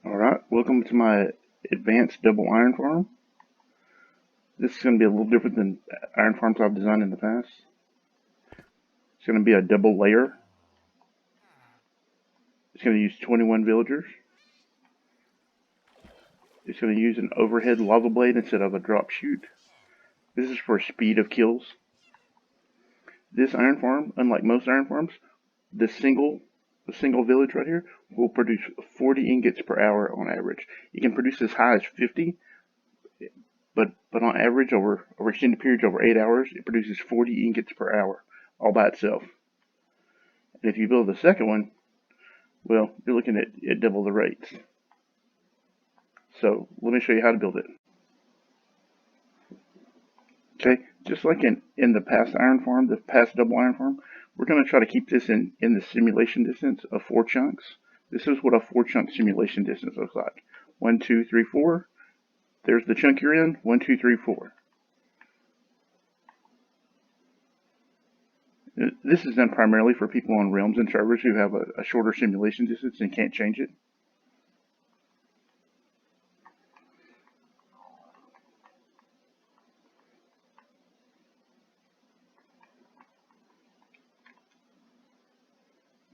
Alright, welcome to my advanced double iron farm. This is going to be a little different than iron farms I've designed in the past. It's going to be a double layer. It's going to use 21 villagers. It's going to use an overhead lava blade instead of a drop chute. This is for speed of kills. This iron farm, unlike most iron farms, the single village right here will produce 40 ingots per hour on average. It can produce as high as 50, but on average over extended periods over 8 hours, it produces 40 ingots per hour all by itself. And if you build the second one, well, you're looking at double the rates. So let me show you how to build it. Okay, just like in the past iron farm, the past double iron farm, we're going to try to keep this in the simulation distance of 4 chunks. This is what a 4-chunk simulation distance looks like. 1, 2, 3, 4. There's the chunk you're in. 1, 2, 3, 4. This is done primarily for people on realms and servers who have a shorter simulation distance and can't change it.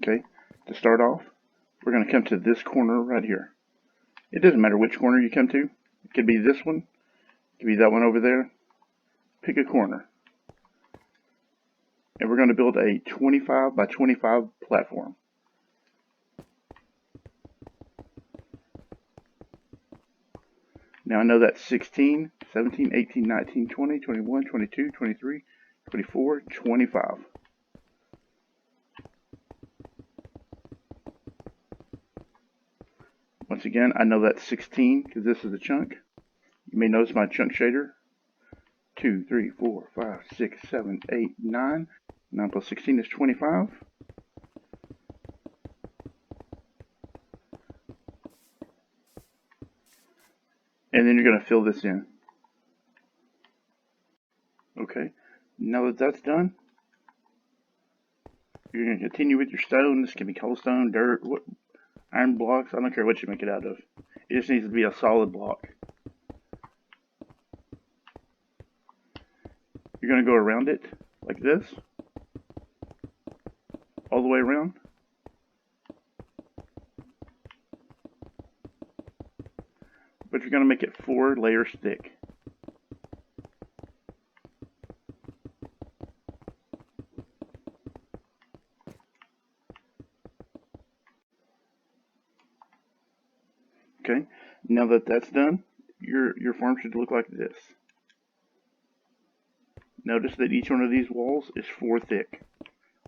Okay, to start off, we're going to come to this corner right here. It doesn't matter which corner you come to. It could be this one. It could be that one over there. Pick a corner. And we're going to build a 25 by 25 platform. Now I know that's 16, 17, 18, 19, 20, 21, 22, 23, 24, 25. Once again, I know that's 16 because this is a chunk. You may notice my chunk shader. 2, 3, 4, 5, 6, 7, 8, 9. 9 plus 16 is 25. And then you're going to fill this in. Okay, now that that's done, you're going to continue with your stone. This can be cobblestone, dirt, iron blocks. I don't care what you make it out of. It just needs to be a solid block. You're going to go around it like this, all the way around. But you're going to make it 4 layers thick. Okay, now that that's done, your farm should look like this. Notice that each one of these walls is 4 thick.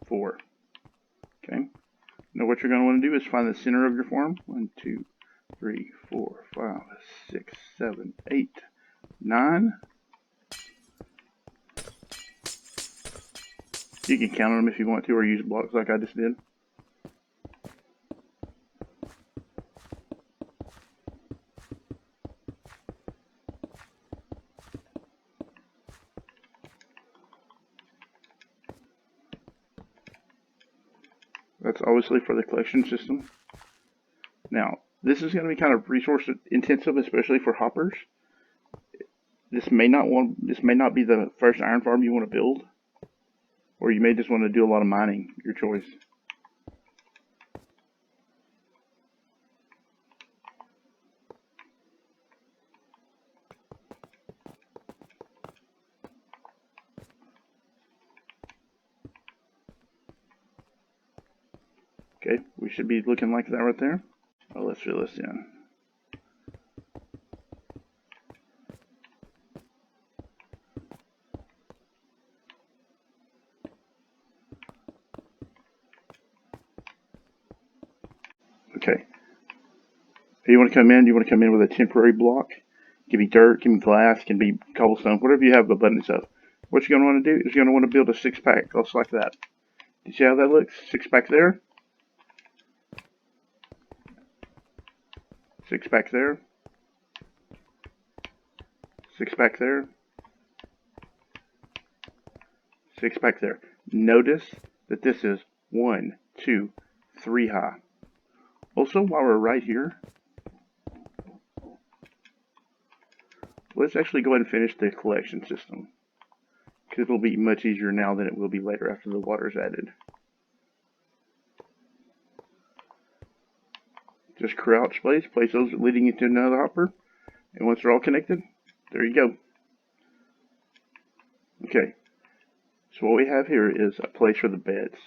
4. Okay, now what you're going to want to do is find the center of your farm. 1, 2, 3, 4, 5, 6, 7, 8, 9. You can count on them if you want to, or use blocks like I just did. That's obviously for the collection system. Now, this is going to be kind of resource intensive, especially for hoppers. This may not be the first iron farm you want to build, or you may just want to do a lot of mining. Your choice. Okay, we should be looking like that right there. Oh, let's fill this in. Okay. If you want to come in with a temporary block. It can be dirt, it can be glass, it can be cobblestone, whatever you have abundance of. What you're going to want to do is you're going to want to build a 6-pack, just like that. You see how that looks? 6-pack there. 6-pack there. 6-pack there. 6-pack there. Notice that this is 1, 2, 3 high. Also, while we're right here, Let's actually go ahead and finish the collection system, because it'll be much easier now than it will be later after the water is added. Just crouch, place those leading into another hopper, and once they're all connected, there you go. Okay, so what we have here is a place for the beds.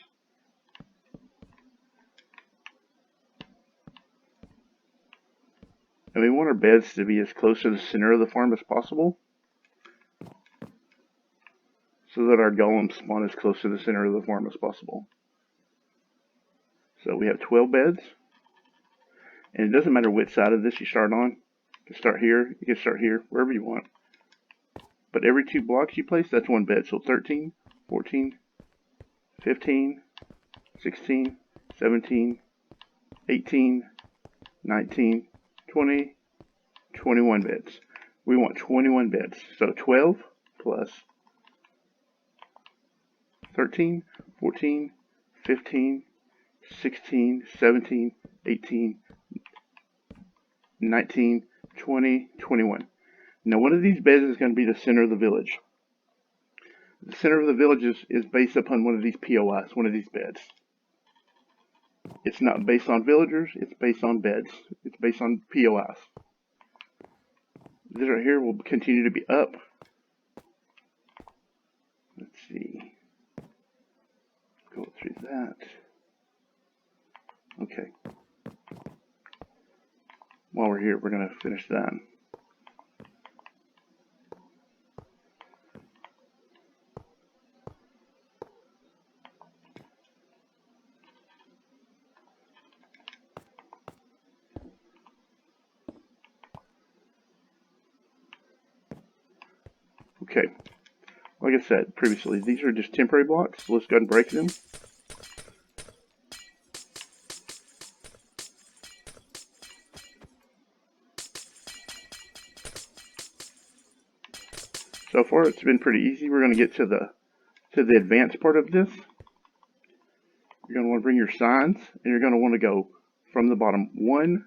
And we want our beds to be as close to the center of the farm as possible, so that our golems spawn as close to the center of the farm as possible. So we have 12 beds, and it doesn't matter which side of this you start on. You can start here, you can start here, wherever you want. But every 2 blocks you place, that's 1 bed. So 13, 14, 15, 16, 17, 18, 19, 20, 21 beds. We want 21 beds. So 12 plus 13, 14, 15, 16, 17, 18, 19, 20, 21. Now one of these beds is going to be the center of the village. The center of the village is based upon one of these POIs, one of these beds. It's not based on villagers, it's based on beds. It's based on POIs. This right here will continue to be up. Let's see. Go through that. Okay. While we're here, we're going to finish that. Okay, like I said previously, these are just temporary blocks. So let's go ahead and break them. So far, it's been pretty easy. We're going to get to the advanced part of this. You're going to want to bring your signs, and you're going to want to go from the bottom 1,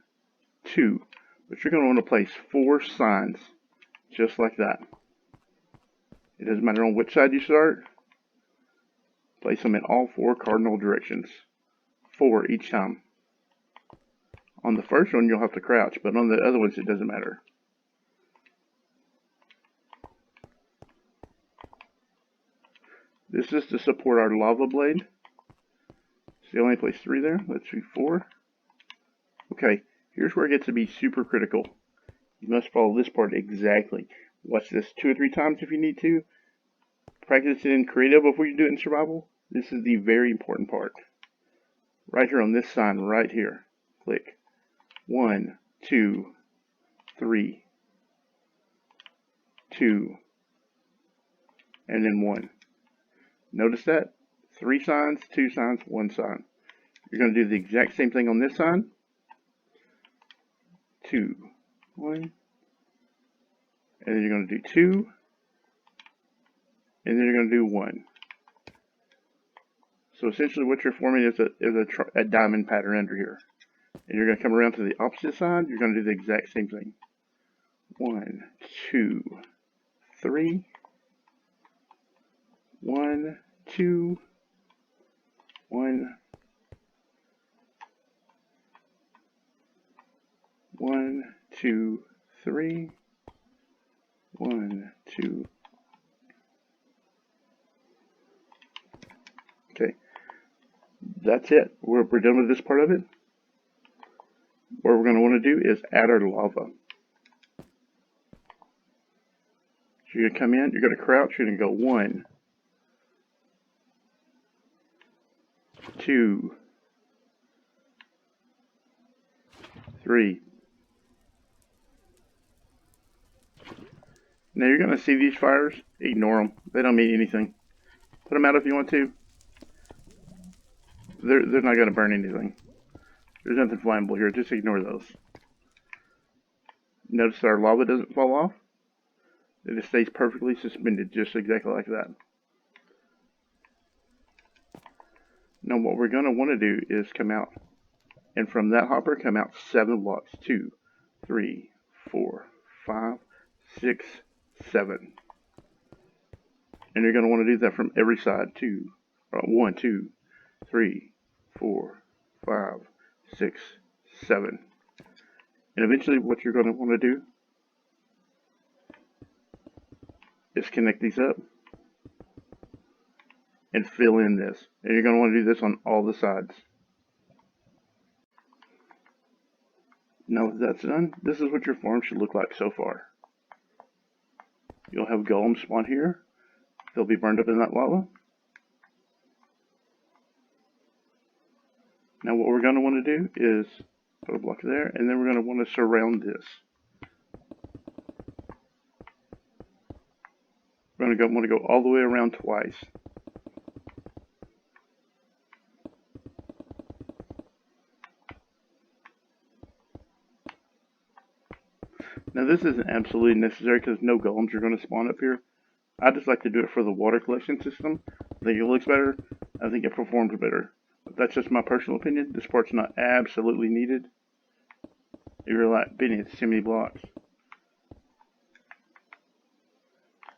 2, but you're going to want to place 4 signs, just like that. It doesn't matter on which side you start. Place them in all 4 cardinal directions. 4 each time. On the first one, you'll have to crouch, but on the other ones, it doesn't matter. This is to support our lava blade. So you only place 3 there. Let's do 4. Okay, here's where it gets to be super critical. You must follow this part exactly. Watch this 2 or 3 times if you need to. Practice it in creative before you do it in survival. This is the very important part. Right here on this sign, right here. Click. 1, 2, 3, 2, and then 1. Notice that? 3 signs, 2 signs, 1 sign. You're going to do the exact same thing on this sign. 2, 1, and then you're going to do 2, and then you're going to do 1. So essentially what you're forming is a diamond pattern under here. And you're going to come around to the opposite side. You're going to do the exact same thing. 1, 2, 3, 1, 2, 1, 1, 2, 3, 1, 2. Okay, that's it. We're done with this part of it. What we're going to want to do is add our lava. So you're going to come in, you're going to crouch, you're going to go 1, 2, 3. Now you're going to see these fires, ignore them. They don't mean anything. Put them out if you want to. They're not going to burn anything. There's nothing flammable here, just ignore those. Notice our lava doesn't fall off. It stays perfectly suspended, just exactly like that. Now what we're going to want to do is come out, and from that hopper come out 7 blocks. 2, 3, 4, 5, 6, 7. And you're going to want to do that from every side. 1, 2, 3, 4, 5, 6, 7. And eventually what you're going to want to do is connect these up and fill in this. And you're going to want to do this on all the sides. Now that that's done, this is what your farm should look like so far. You'll have golems spawn here. They'll be burned up in that lava. Now what we're going to want to do is put a block there, and then we're going to want to surround this. We're going to want to go all the way around twice. Now this isn't absolutely necessary because no golems are going to spawn up here. I just like to do it for the water collection system. I think it looks better. I think it performs better. But that's just my personal opinion. This part's not absolutely needed. If you're like, Benny, it's too many blocks.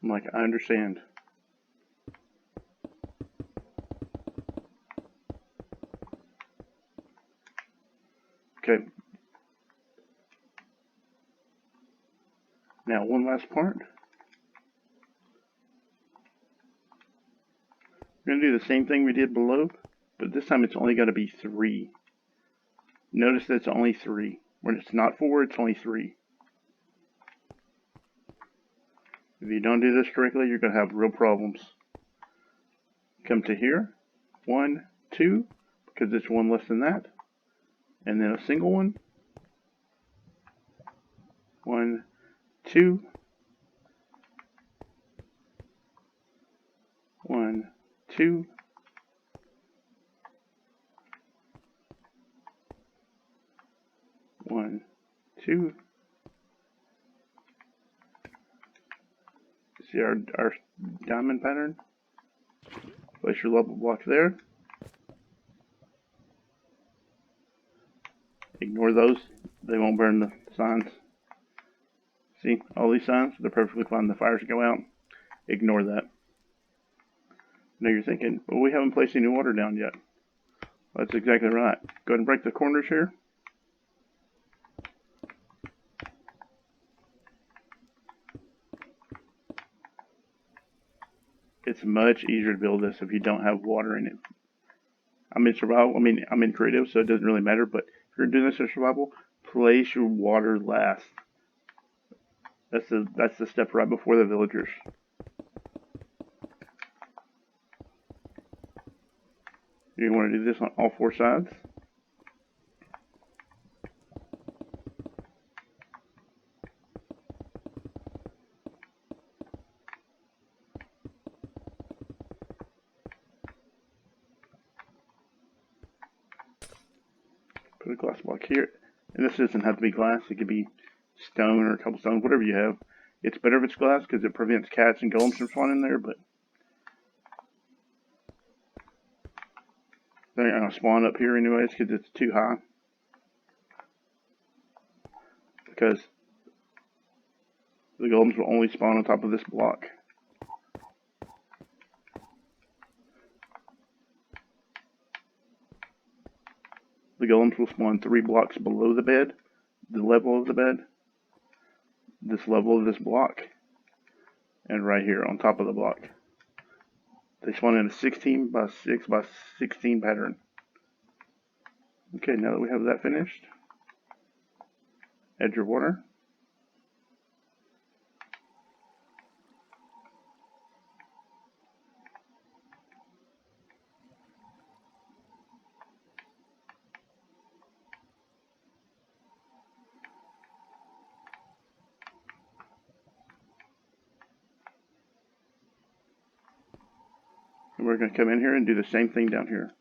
I'm like, I understand. Okay. Now one last part. We're going to do the same thing we did below, but this time it's only going to be 3. Notice that it's only 3. When it's not 4, it's only 3. If you don't do this correctly, you're going to have real problems. Come to here. 1, 2, because it's 1 less than that. And then a single one. 1, 2. 1, 2. 1, 2. See our diamond pattern? Place your level block there. Ignore those. They won't burn the signs. See, all these signs, they're perfectly fine. The fires go out. Ignore that. Now you're thinking, well, we haven't placed any water down yet. Well, that's exactly right. Go ahead and break the corners here. It's much easier to build this if you don't have water in it. I'm in survival. I'm in creative, so it doesn't really matter. But if you're doing this in survival, place your water last. That's the step right before the villagers. You want to do this on all 4 sides. Put a glass block here. And this doesn't have to be glass. It could be stone or cobblestone, whatever you have. It's better if it's glass because it prevents cats and golems from spawning there, but they're going to spawn up here anyways because it's too high. Because the golems will only spawn on top of this block. The golems will spawn 3 blocks below the bed, the level of the bed, this level of this block, and right here on top of the block. They spawn in a 16 by 6 by 16 pattern. Okay, now that we have that finished, add your water. And we're going to come in here and do the same thing down here.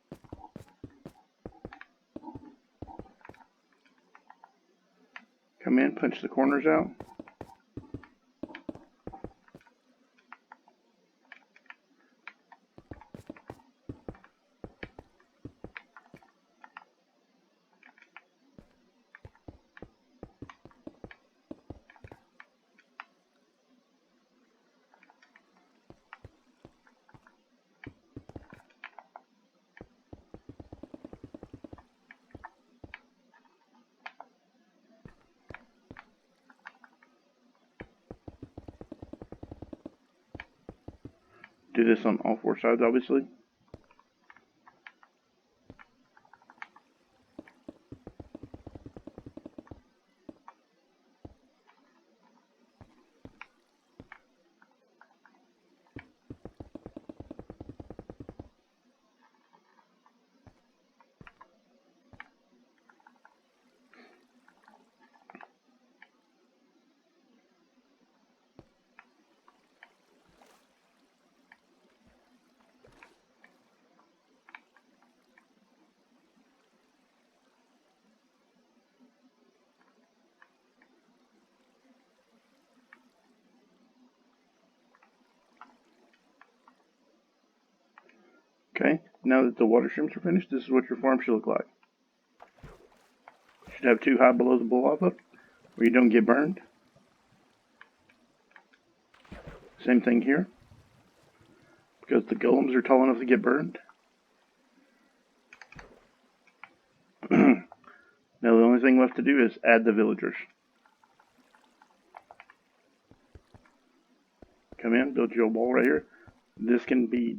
Come in, punch the corners out. Do this on all four sides, obviously. Okay, now that the water shrimps are finished, this is what your farm should look like. You should have 2 high below the lava where you don't get burned. Same thing here, because the golems are tall enough to get burned. Now the only thing left to do is add the villagers. Come in, build your wall right here. This can be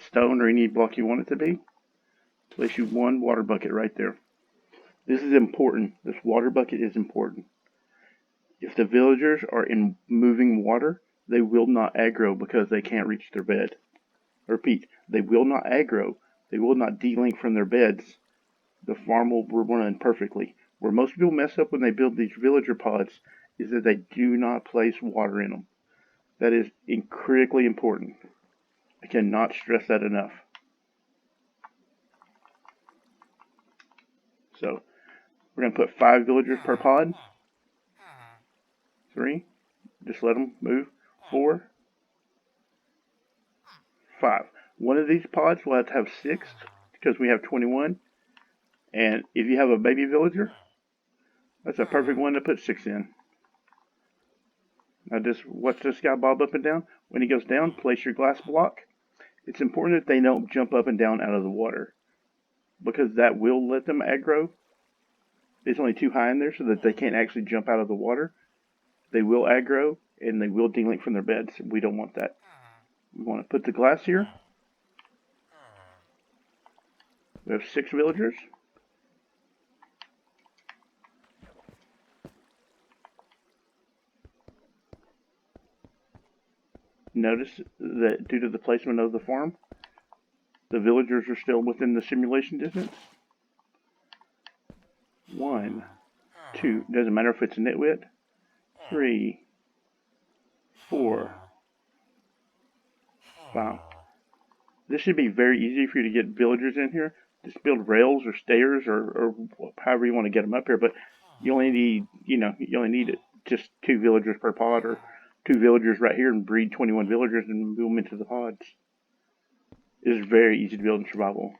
stone or any block you want it to be. Place you 1 water bucket right there. This is important. This water bucket is important. If the villagers are in moving water, they will not aggro because they can't reach their bed. I repeat, they will not aggro. They will not delink from their beds. The farm will run perfectly. Where most people mess up when they build these villager pods is that they do not place water in them. That is critically important. I cannot stress that enough. So, we're going to put 5 villagers per pod. 3. Just let them move. 4. 5. One of these pods will have to have 6 because we have 21. And if you have a baby villager, that's a perfect one to put 6 in. Now just watch this guy bob up and down. When he goes down, place your glass block. It's important that they don't jump up and down out of the water, because that will let them aggro. It's only too high in there so that they can't actually jump out of the water. They will aggro and they will delink from their beds. We don't want that. We want to put the glass here. We have 6 villagers. Notice that due to the placement of the farm, the villagers are still within the simulation distance. 1, 2, doesn't matter if it's a nitwit. 3, 4, 5. This should be very easy for you to get villagers in here. Just build rails or stairs or however you want to get them up here. But you only need, you only need just 2 villagers per pod, or 2 villagers right here and breed 21 villagers and move them into the pods. It is very easy to build in survival.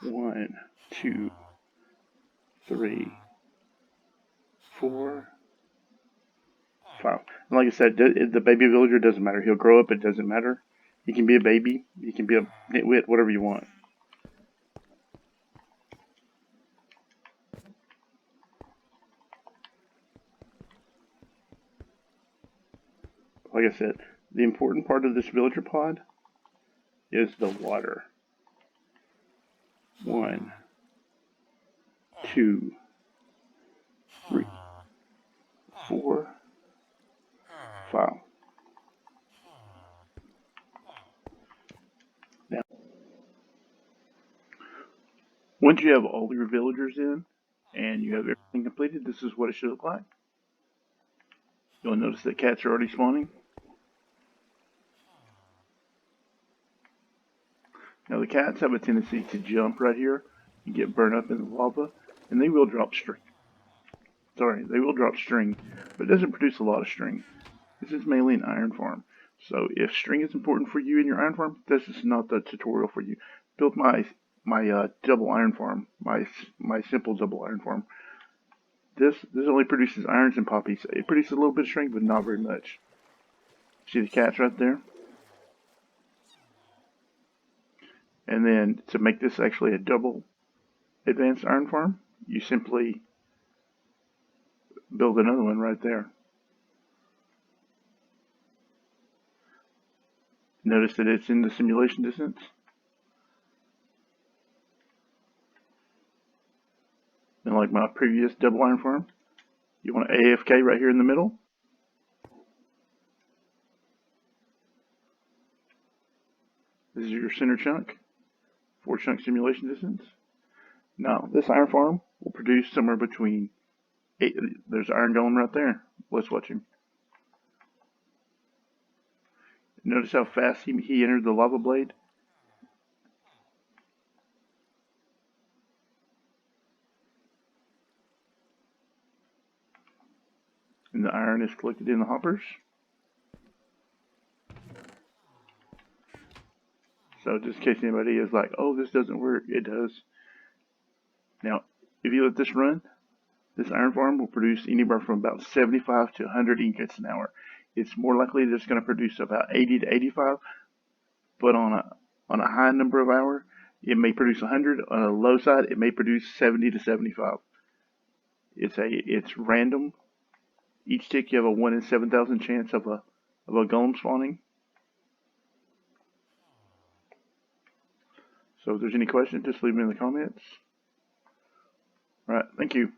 One, 2, 3, 4, 5. And like I said, the baby villager doesn't matter. He'll grow up. It doesn't matter. He can be a baby. He can be a nitwit, whatever you want. Like I said, the important part of this villager pod is the water. 1, 2, 3, 4, 5. Now, once you have all your villagers in and you have everything completed, this is what it should look like. You'll notice that cats are already spawning. Now the cats have a tendency to jump right here and get burned up in the lava, and they will drop string. They will drop string, but it doesn't produce a lot of string. This is mainly an iron farm. So if string is important for you in your iron farm, this is not the tutorial for you. Build my double iron farm, my simple double iron farm. This only produces irons and poppies. It produces a little bit of string, but not very much. See the cats right there? And then to make this actually a double advanced iron farm, you simply build another one right there. Notice that it's in the simulation distance. And like my previous double iron farm, you want to AFK right here in the middle. This is your center chunk, 4 chunk simulation distance. Now, this iron farm will produce somewhere between 8, there's iron golem right there. Let's watch him. Notice how fast he entered the lava blade? And the iron is collected in the hoppers. So just in case anybody is like, oh, this doesn't work, it does. Now, if you let this run, this iron farm will produce anywhere from about 75 to 100 ingots an hour. It's more likely that it's going to produce about 80 to 85, but on a high number of hours, it may produce 100. On a low side, it may produce 70 to 75. It's random. Each tick you have a 1 in 7,000 chance of a golem spawning. So if there's any questions, just leave them in the comments. All right, thank you.